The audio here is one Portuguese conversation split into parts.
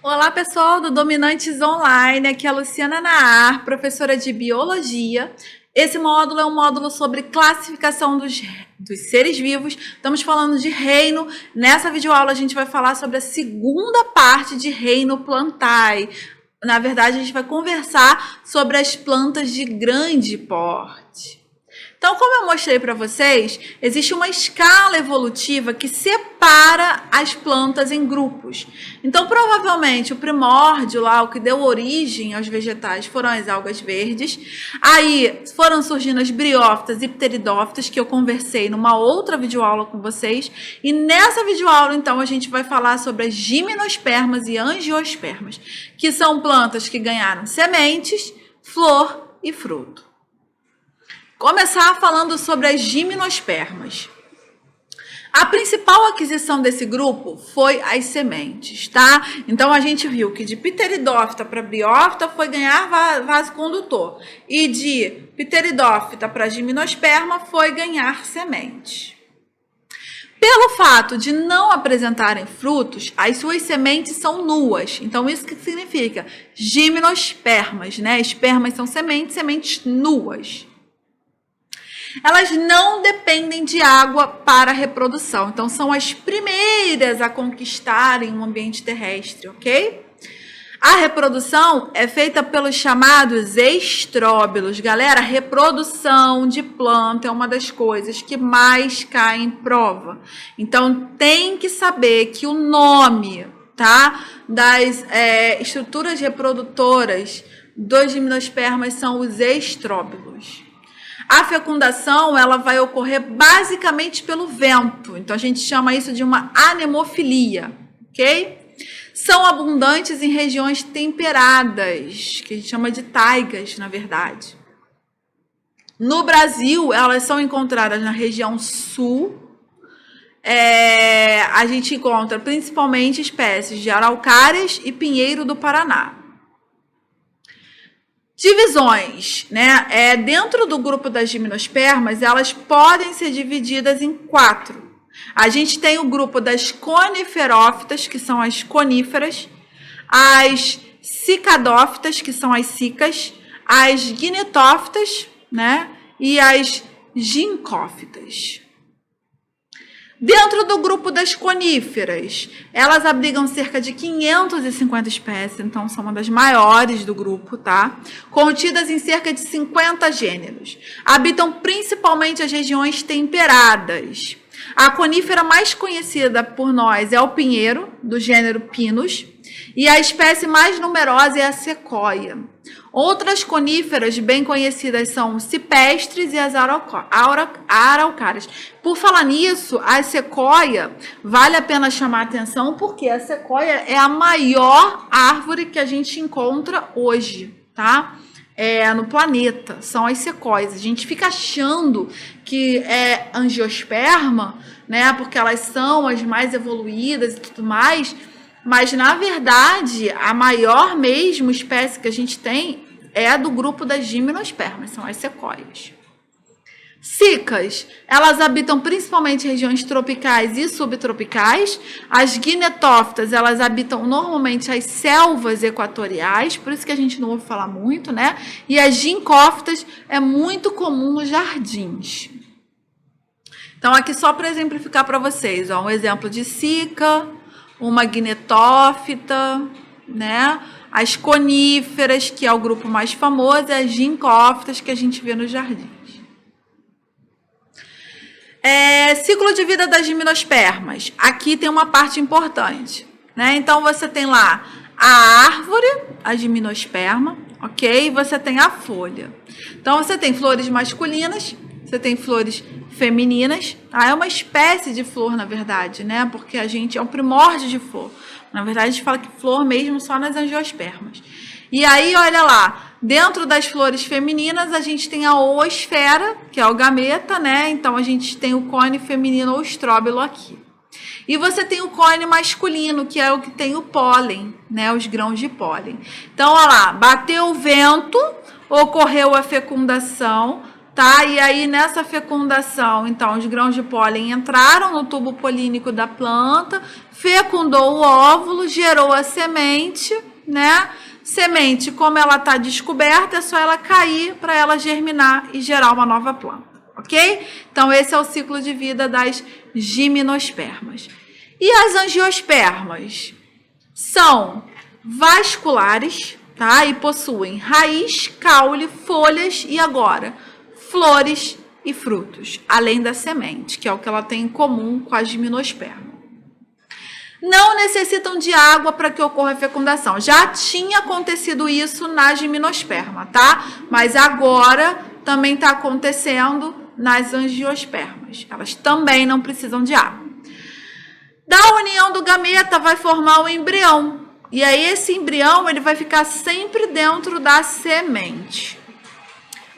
Olá, pessoal do Dominantes Online, aqui é a Luciana Naar, professora de Biologia. Esse módulo é um módulo sobre classificação dos seres vivos. Estamos falando de reino. Nessa videoaula a gente vai falar sobre a segunda parte de Reino Plantae. Na verdade, a gente vai conversar sobre as plantas de grande porte. Então, como eu mostrei para vocês, existe uma escala evolutiva que separa as plantas em grupos. Então, provavelmente, o primórdio lá, o que deu origem aos vegetais, foram as algas verdes. Aí, foram surgindo as briófitas e pteridófitas, que eu conversei numa outra videoaula com vocês. E nessa videoaula, então, a gente vai falar sobre as gimnospermas e angiospermas, que são plantas que ganharam sementes, flor e fruto. Começar falando sobre as gimnospermas. A principal aquisição desse grupo foi as sementes, tá? Então, a gente viu que de pteridófita para briófita foi ganhar vaso condutor. E de pteridófita para gimnosperma foi ganhar sementes. Pelo fato de não apresentarem frutos, as suas sementes são nuas. Então, isso que significa gimnospermas, né? Espermas são sementes, sementes nuas. Elas não dependem de água para a reprodução. Então, são as primeiras a conquistarem um ambiente terrestre, ok? A reprodução é feita pelos chamados estróbilos. Galera, reprodução de planta é uma das coisas que mais cai em prova. Então, tem que saber que o nome, tá, das estruturas reprodutoras dos gimnospermas são os estróbilos. A fecundação, ela vai ocorrer basicamente pelo vento. Então, a gente chama isso de uma anemofilia, ok? São abundantes em regiões temperadas, que a gente chama de taigas, na verdade. No Brasil, elas são encontradas na região sul. A gente encontra principalmente espécies de araucárias e pinheiro do Paraná. Divisões, né? Dentro do grupo das gimnospermas, elas podem ser divididas em 4. A gente tem o grupo das coniferófitas, que são as coníferas, as cicadófitas, que são as cicas, as guinetófitas, né? E as gincófitas. Dentro do grupo das coníferas, elas abrigam cerca de 550 espécies, então são uma das maiores do grupo, tá? Contidas em cerca de 50 gêneros. Habitam principalmente as regiões temperadas. A conífera mais conhecida por nós é o pinheiro, do gênero Pinus, e a espécie mais numerosa é a sequoia. Outras coníferas bem conhecidas são os cipestres e as araucárias. Por falar nisso, a sequoia vale a pena chamar a atenção porque a sequoia é a maior árvore que a gente encontra hoje, tá? No planeta, são as sequoias. A gente fica achando que é angiosperma, né? Porque elas são as mais evoluídas e tudo mais. Mas, na verdade, a maior mesmo espécie que a gente tem é a do grupo das gimnospermas, são as sequoias. Cicas, elas habitam principalmente regiões tropicais e subtropicais. As guinetófitas, elas habitam normalmente as selvas equatoriais, por isso que a gente não ouve falar muito, né? E as gincófitas é muito comum nos jardins. Então, aqui só para exemplificar para vocês, ó, um exemplo de cica, uma guinetófita, né? As coníferas, que é o grupo mais famoso, e as gincófitas, que a gente vê nos jardins. Ciclo de vida das gimnospermas. Aqui tem uma parte importante, né? Então, você tem lá a árvore, a gimnosperma, ok? E você tem a folha. Então, você tem flores masculinas, você tem flores femininas, tá? É uma espécie de flor, na verdade, né? Porque a gente é um primórdio de flor. Na verdade, a gente fala que flor mesmo só nas angiospermas. E aí, olha lá, dentro das flores femininas, a gente tem a oosfera, que é o gameta, né? Então, a gente tem o cone feminino ou estróbilo aqui. E você tem o cone masculino, que é o que tem o pólen, né? Os grãos de pólen. Então, olha lá, bateu o vento, ocorreu a fecundação, tá? E aí, nessa fecundação, então, os grãos de pólen entraram no tubo polínico da planta, fecundou o óvulo, gerou a semente, né? Semente, como ela está descoberta, é só ela cair para ela germinar e gerar uma nova planta, ok? Então, esse é o ciclo de vida das gimnospermas. E as angiospermas? São vasculares, tá? E possuem raiz, caule, folhas e agora flores e frutos, além da semente, que é o que ela tem em comum com a gimnosperma. Não necessitam de água para que ocorra a fecundação. Já tinha acontecido isso na gimnosperma, tá? Mas agora também está acontecendo nas angiospermas. Elas também não precisam de água. Da união do gameta vai formar o embrião. E aí esse embrião ele vai ficar sempre dentro da semente.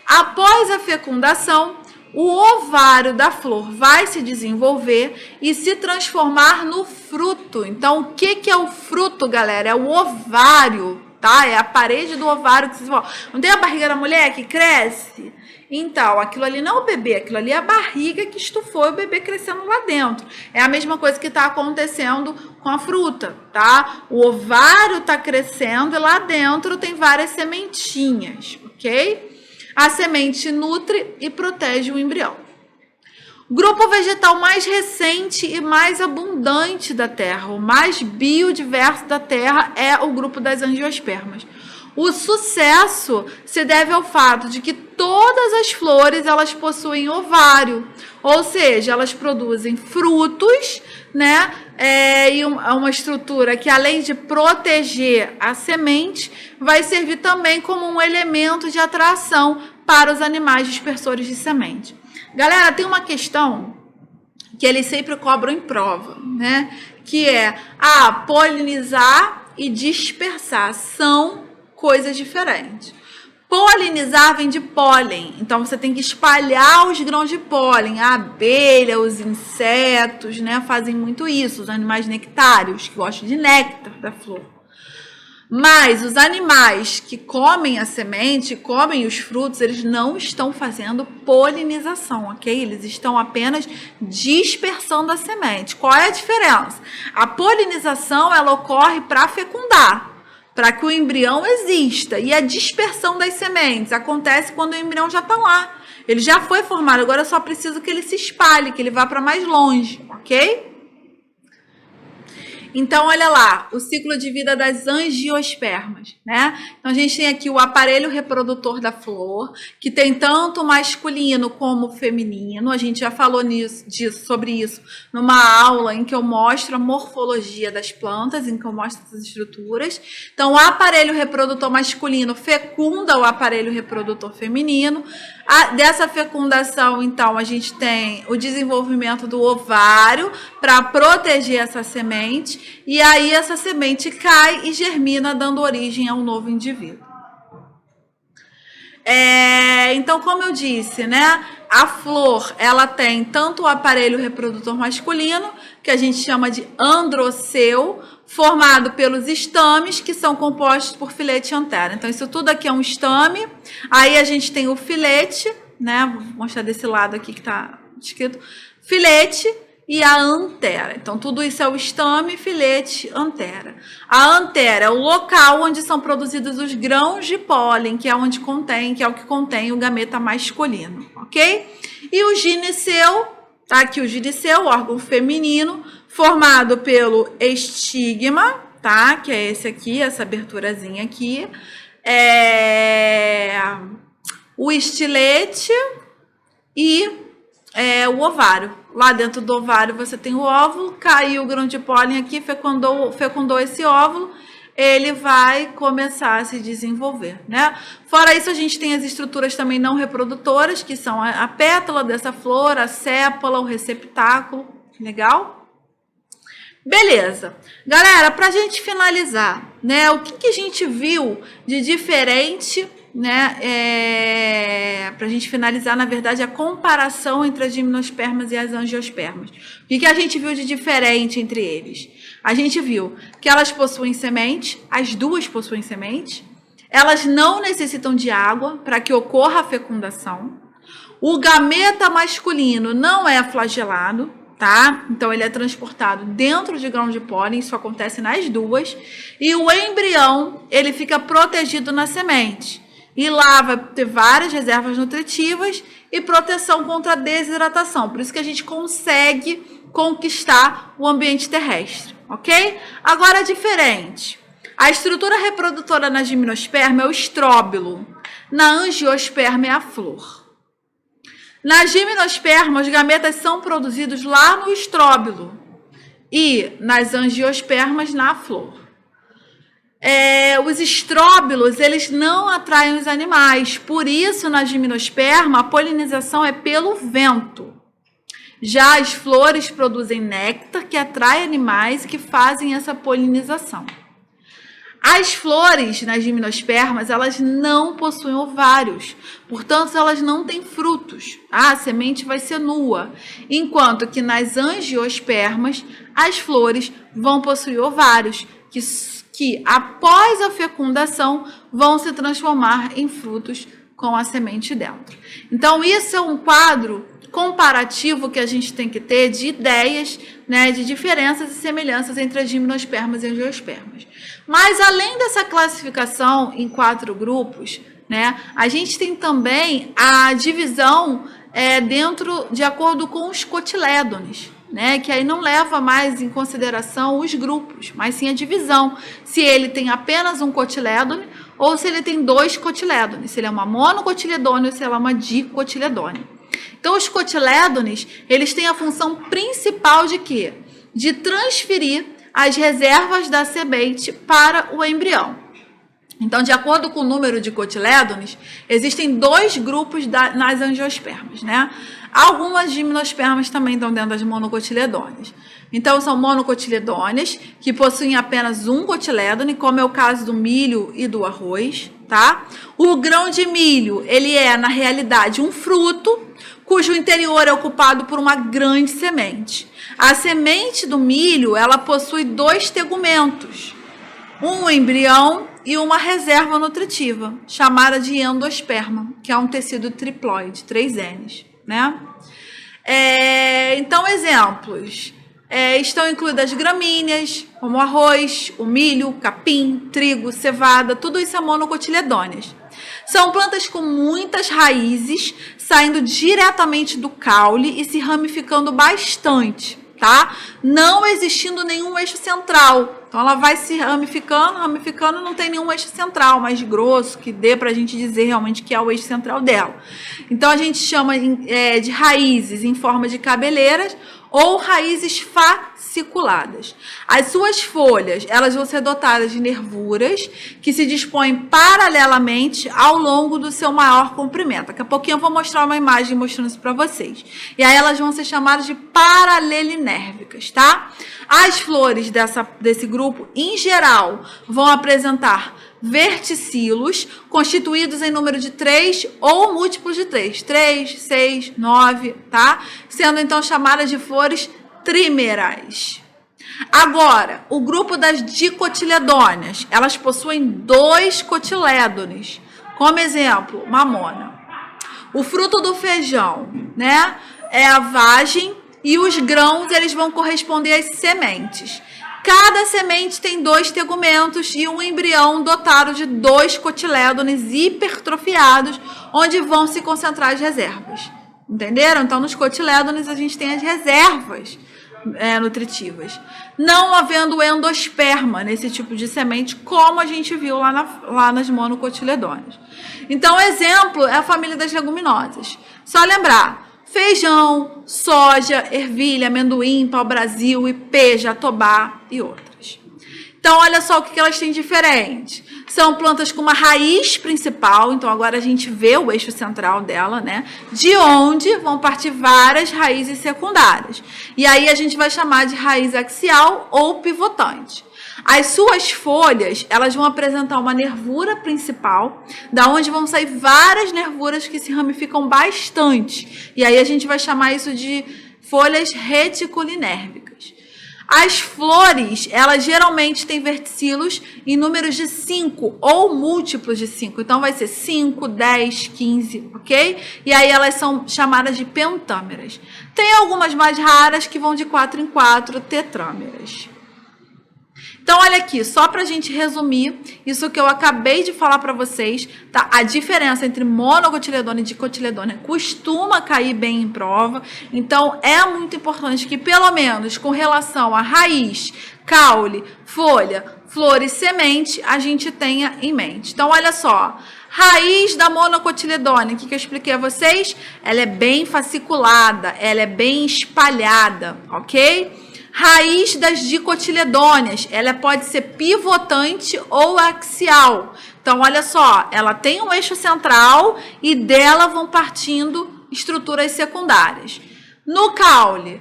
Após a fecundação, o ovário da flor vai se desenvolver e se transformar no fruto. Então, o que é o fruto, galera? É o ovário, tá? É a parede do ovário que se desenvolve. Não tem a barriga da mulher que cresce? Então, aquilo ali não é o bebê, aquilo ali é a barriga que estufou o bebê crescendo lá dentro. É a mesma coisa que está acontecendo com a fruta, tá? O ovário está crescendo e lá dentro tem várias sementinhas, ok? A semente nutre e protege o embrião. O grupo vegetal mais recente e mais abundante da Terra, o mais biodiverso da Terra, é o grupo das angiospermas. O sucesso se deve ao fato de que todas as flores elas possuem ovário, ou seja, elas produzem frutos, né? E uma estrutura que, além de proteger a semente, vai servir também como um elemento de atração para os animais dispersores de semente. Galera, tem uma questão que eles sempre cobram em prova, né? Que é polinizar e dispersar são coisas diferentes. Polinizar vem de pólen, então você tem que espalhar os grãos de pólen. A abelha, os insetos, né, fazem muito isso, os animais nectários, que gostam de néctar da flor. Mas os animais que comem a semente, comem os frutos, eles não estão fazendo polinização, ok? Eles estão apenas dispersando a semente. Qual é a diferença? A polinização, ela ocorre para fecundar, para que o embrião exista. E a dispersão das sementes acontece quando o embrião já está lá. Ele já foi formado, agora eu só preciso que ele se espalhe, que ele vá para mais longe, ok? Então, olha lá, o ciclo de vida das angiospermas, né? Então, a gente tem aqui o aparelho reprodutor da flor, que tem tanto masculino como feminino. A gente já falou sobre isso numa aula em que eu mostro a morfologia das plantas, em que eu mostro essas estruturas. Então, o aparelho reprodutor masculino fecunda o aparelho reprodutor feminino. Dessa fecundação, então, a gente tem o desenvolvimento do ovário para proteger essa semente. E aí essa semente cai e germina, dando origem a um novo indivíduo. Então, como eu disse, né, a flor ela tem tanto o aparelho reprodutor masculino, que a gente chama de androceu, formado pelos estames, que são compostos por filete e antera. Então, isso tudo aqui é um estame. Aí a gente tem o filete, né? Vou mostrar desse lado aqui que está escrito filete. E a antera. Então, tudo isso é o estame, filete, antera. A antera é o local onde são produzidos os grãos de pólen, que é onde contém, que é o que contém o gameta masculino, ok? E o gineceu, tá aqui o gineceu, órgão feminino, formado pelo estigma, tá? Que é esse aqui, essa aberturazinha aqui. O estilete e o ovário. Lá dentro do ovário você tem o óvulo, caiu o grão de pólen aqui, fecundou esse óvulo, ele vai começar a se desenvolver, né? Fora isso, a gente tem as estruturas também não reprodutoras, que são a pétala dessa flor, a sépala, o receptáculo. Legal? Beleza. Galera, para a gente finalizar, né? O que a gente viu de diferente, né? Para a gente finalizar, na verdade, a comparação entre as gimnospermas e as angiospermas. O que a gente viu de diferente entre eles? A gente viu que elas possuem semente, as duas possuem semente, elas não necessitam de água para que ocorra a fecundação, o gameta masculino não é flagelado, tá? Então ele é transportado dentro de grão de pólen, isso acontece nas duas, e o embrião, ele fica protegido na semente. E lá vai ter várias reservas nutritivas e proteção contra a desidratação. Por isso que a gente consegue conquistar o ambiente terrestre, ok? Agora é diferente. A estrutura reprodutora na gimnosperma é o estróbilo. Na angiosperma é a flor. Na gimnosperma, os gametas são produzidos lá no estróbilo e nas angiospermas na flor. Os estróbilos, eles não atraem os animais, por isso na gimnosperma a polinização é pelo vento. Já as flores produzem néctar que atrai animais que fazem essa polinização. As flores nas gimnospermas, elas não possuem ovários, portanto, elas não têm frutos. A semente vai ser nua, enquanto que nas angiospermas, as flores vão possuir ovários, que após a fecundação, vão se transformar em frutos com a semente dentro. Então, isso é um quadro comparativo que a gente tem que ter de ideias, né, de diferenças e semelhanças entre as gimnospermas e as angiospermas. Mas, além dessa classificação em 4 grupos, né, a gente tem também a divisão de acordo com os cotilédones, né, que aí não leva mais em consideração os grupos, mas sim a divisão. Se ele tem apenas um cotilédone ou se ele tem 2 cotilédones, se ele é uma monocotiledônea ou se ela é uma dicotiledônea. Então, os cotilédones, eles têm a função principal de quê? De transferir as reservas da semente para o embrião. Então, de acordo com o número de cotilédones, existem 2 grupos nas angiospermas, né? Algumas gimnospermas também estão dentro das monocotiledôneas. Então, são monocotiledôneas que possuem apenas um cotilédone, como é o caso do milho e do arroz, tá? O grão de milho, ele é, na realidade, um fruto, cujo interior é ocupado por uma grande semente. A semente do milho, ela possui 2 tegumentos, um embrião e uma reserva nutritiva, chamada de endosperma, que é um tecido triploide, 3 Ns, né? Então, exemplos. Estão incluídas as gramíneas, como o arroz, o milho, o capim, trigo, cevada, tudo isso é monocotiledôneas. São plantas com muitas raízes, saindo diretamente do caule e se ramificando bastante, tá? Não existindo nenhum eixo central. Então, ela vai se ramificando, não tem nenhum eixo central mais grosso que dê para a gente dizer realmente que é o eixo central dela. Então, a gente chama de raízes em forma de cabeleiras ou raízes fasciculadas. As suas folhas, elas vão ser dotadas de nervuras que se dispõem paralelamente ao longo do seu maior comprimento. Daqui a pouquinho eu vou mostrar uma imagem mostrando isso para vocês. E aí elas vão ser chamadas de paralelinérvicas, tá? As flores desse grupo, em geral, vão apresentar verticilos constituídos em número de 3 ou múltiplos de 3. 3, 6, 9, tá? Sendo então chamadas de flores trímeras. Agora, o grupo das dicotiledôneas, elas possuem 2 cotilédones. Como exemplo, mamona. O fruto do feijão, né, é a vagem e os grãos, eles vão corresponder às sementes. Cada semente tem 2 tegumentos e um embrião dotado de 2 cotilédones hipertrofiados, onde vão se concentrar as reservas. Entenderam? Então, nos cotilédones, a gente tem as reservas nutritivas. Não havendo endosperma nesse tipo de semente, como a gente viu lá nas monocotiledôneas. Então, exemplo é a família das leguminosas. Só lembrar: feijão, soja, ervilha, amendoim, pau-brasil, ipê, jatobá e outras. Então, olha só o que elas têm diferente. São plantas com uma raiz principal, então agora a gente vê o eixo central dela, né? De onde vão partir várias raízes secundárias. E aí a gente vai chamar de raiz axial ou pivotante. As suas folhas, elas vão apresentar uma nervura principal, da onde vão sair várias nervuras que se ramificam bastante. E aí a gente vai chamar isso de folhas reticulinérvicas. As flores, elas geralmente têm verticilos em números de 5 ou múltiplos de 5. Então, vai ser 5, 10, 15, ok? E aí, elas são chamadas de pentâmeras. Tem algumas mais raras que vão de 4 em 4, tetrâmeras. Então, olha aqui, só para a gente resumir isso que eu acabei de falar para vocês, tá? A diferença entre monocotiledônia e dicotiledônia costuma cair bem em prova. Então, é muito importante que, pelo menos com relação a raiz, caule, folha, flor e semente, a gente tenha em mente. Então, olha só. Raiz da monocotiledônia, o que eu expliquei a vocês? Ela é bem fasciculada, ela é bem espalhada, ok? Raiz das dicotiledôneas, ela pode ser pivotante ou axial. Então, olha só, ela tem um eixo central e dela vão partindo estruturas secundárias. No caule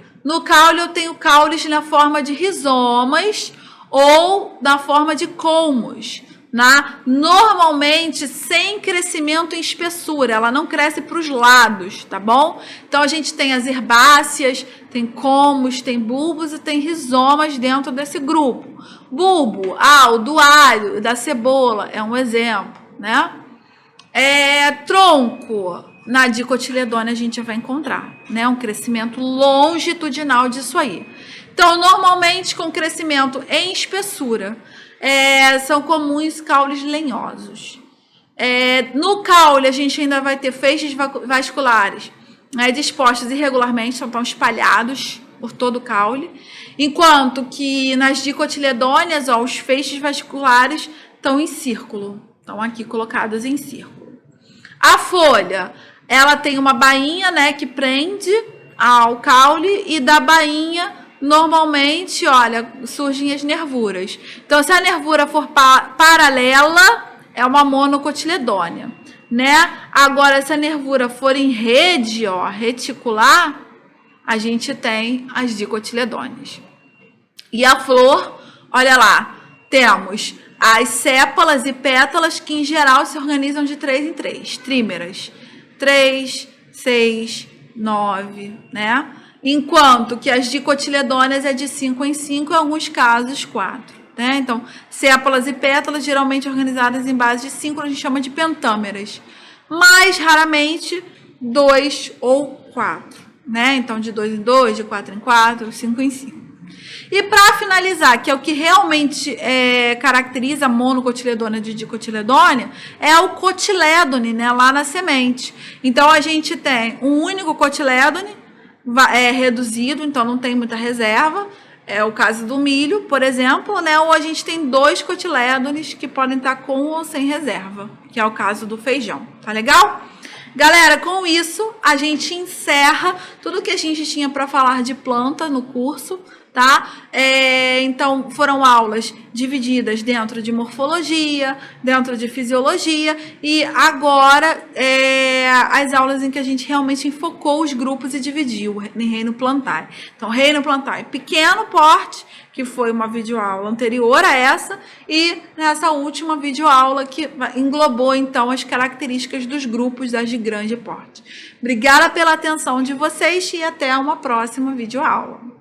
eu tenho caules na forma de rizomas ou na forma de colmos. Normalmente sem crescimento em espessura, ela não cresce para os lados, tá bom? Então a gente tem as herbáceas, tem colmos, tem bulbos e tem rizomas dentro desse grupo. Bulbo, o do alho, da cebola, é um exemplo, né? Tronco, na dicotiledônia a gente vai encontrar, né? Um crescimento longitudinal disso aí. Então, normalmente com crescimento em espessura, são comuns caules lenhosos. No caule, a gente ainda vai ter feixes vasculares dispostos irregularmente, estão espalhados por todo o caule, enquanto que nas dicotiledôneas, os feixes vasculares estão em círculo, estão aqui colocados em círculo. A folha, ela tem uma bainha, né, que prende ao caule, e da bainha normalmente, olha, surgem as nervuras. Então, se a nervura for paralela, é uma monocotiledônia, né? Agora, se a nervura for em rede, reticular, a gente tem as dicotiledôneas. E a flor, olha lá, temos as sépalas e pétalas que, em geral, se organizam de 3 em 3, trímeras. 3, 6, 9, né? Enquanto que as dicotiledôneas é de 5 em 5, em alguns casos 4. Né? Então, sépalas e pétalas geralmente organizadas em base de 5, a gente chama de pentâmeras. Mais raramente 2 ou 4. Né? Então, de 2 em 2, de 4 em 4, 5 em 5. E para finalizar, que é o que realmente caracteriza a monocotiledônia de dicotiledônia, é o cotilédone, né? Lá na semente. Então, a gente tem um único cotilédone, reduzido, então não tem muita reserva. É o caso do milho, por exemplo, né? Ou a gente tem 2 cotilédones que podem estar com ou sem reserva, que é o caso do feijão. Tá legal? Galera, com isso, a gente encerra tudo que a gente tinha para falar de planta no curso, tá? Então, foram aulas divididas dentro de morfologia, dentro de fisiologia, e agora as aulas em que a gente realmente enfocou os grupos e dividiu em reino plantar. Então, reino plantar, pequeno porte, que foi uma videoaula anterior a essa, e nessa última videoaula que englobou, então, as características dos grupos das de grande porte. Obrigada pela atenção de vocês e até uma próxima videoaula.